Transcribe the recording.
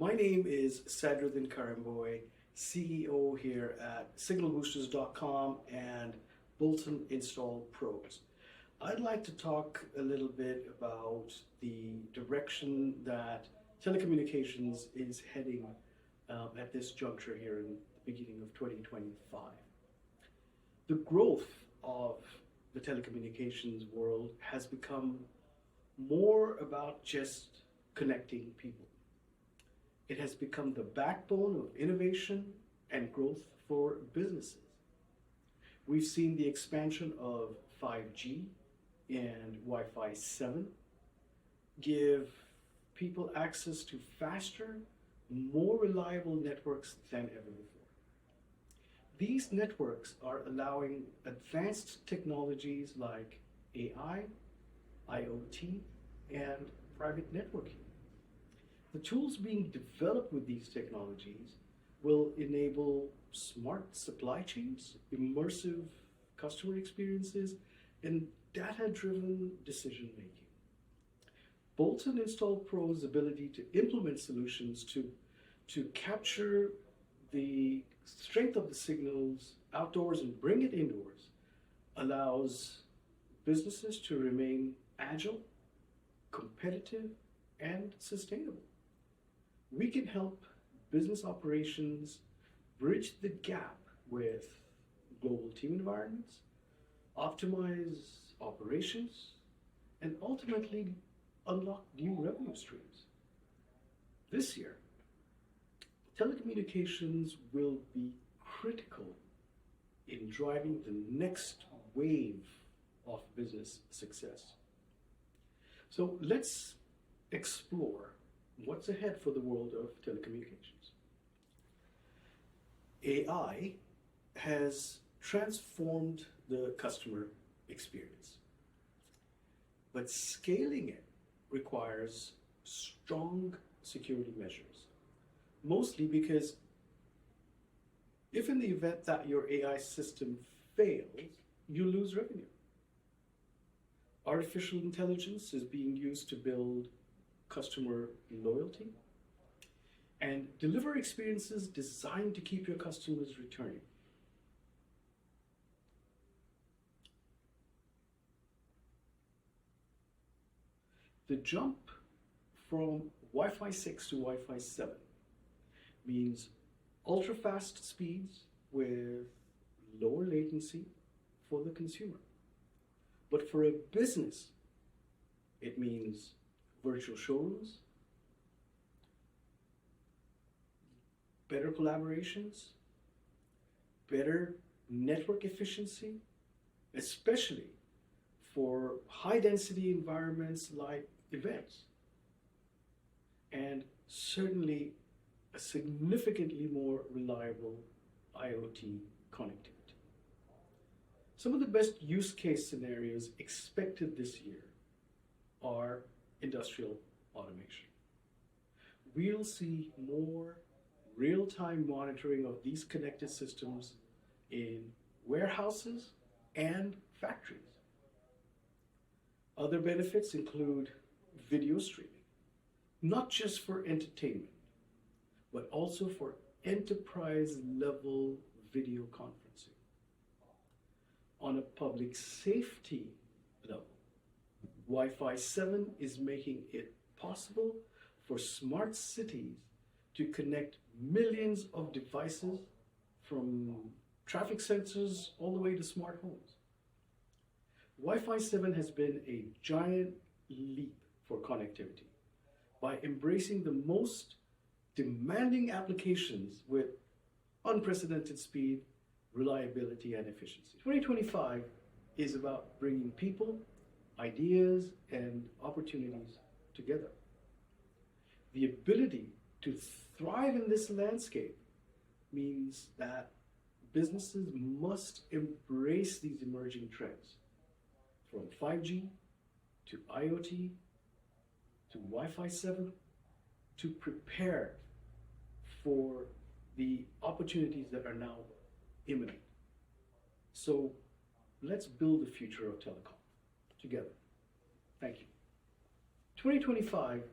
My name is Sadruddin Currimbhoy, CEO here at signalboosters.com and Bolton Install Pros. I'd like to talk a little bit about the direction that telecommunications is heading at this juncture here in the beginning of 2025. The growth of the telecommunications world has become more about just connecting people. It has become the backbone of innovation and growth for businesses. We've seen the expansion of 5G and Wi-Fi 7 give people access to faster, more reliable networks than ever before. These networks are allowing advanced technologies like AI, IoT, and private networking. The tools being developed with these technologies will enable smart supply chains, immersive customer experiences, and data-driven decision making. Bolton Install Pros' ability to implement solutions to capture the strength of the signals outdoors and bring it indoors allows businesses to remain agile, competitive, and sustainable. We can help business operations bridge the gap with global team environments, optimize operations, and ultimately unlock new revenue streams. This year, telecommunications will be critical in driving the next wave of business success. So let's explore what's ahead for the world of telecommunications. AI has transformed the customer experience, but scaling it requires strong security measures, mostly because if in the event that your AI system fails, you lose revenue. Artificial intelligence is being used to build customer loyalty and deliver experiences designed to keep your customers returning. The jump from Wi-Fi 6 to Wi-Fi 7 means ultra-fast speeds with lower latency for the consumer. But for a business, it means virtual showrooms, better collaborations, better network efficiency, especially for high-density environments like events, and certainly a significantly more reliable IoT connectivity. Some of the best use case scenarios expected this year are industrial automation. We'll see more real-time monitoring of these connected systems in warehouses and factories. Other benefits include video streaming, not just for entertainment, but also for enterprise-level video conferencing. On a public safety level, Wi-Fi 7 is making it possible for smart cities to connect millions of devices from traffic sensors all the way to smart homes. Wi-Fi 7 has been a giant leap for connectivity by embracing the most demanding applications with unprecedented speed, reliability, and efficiency. 2025 is about bringing people, ideas, and opportunities together. The ability to thrive in this landscape means that businesses must embrace these emerging trends, from 5G to IoT to Wi-Fi 7, to prepare for the opportunities that are now imminent. So let's build the future of telecom together. Thank you. 2025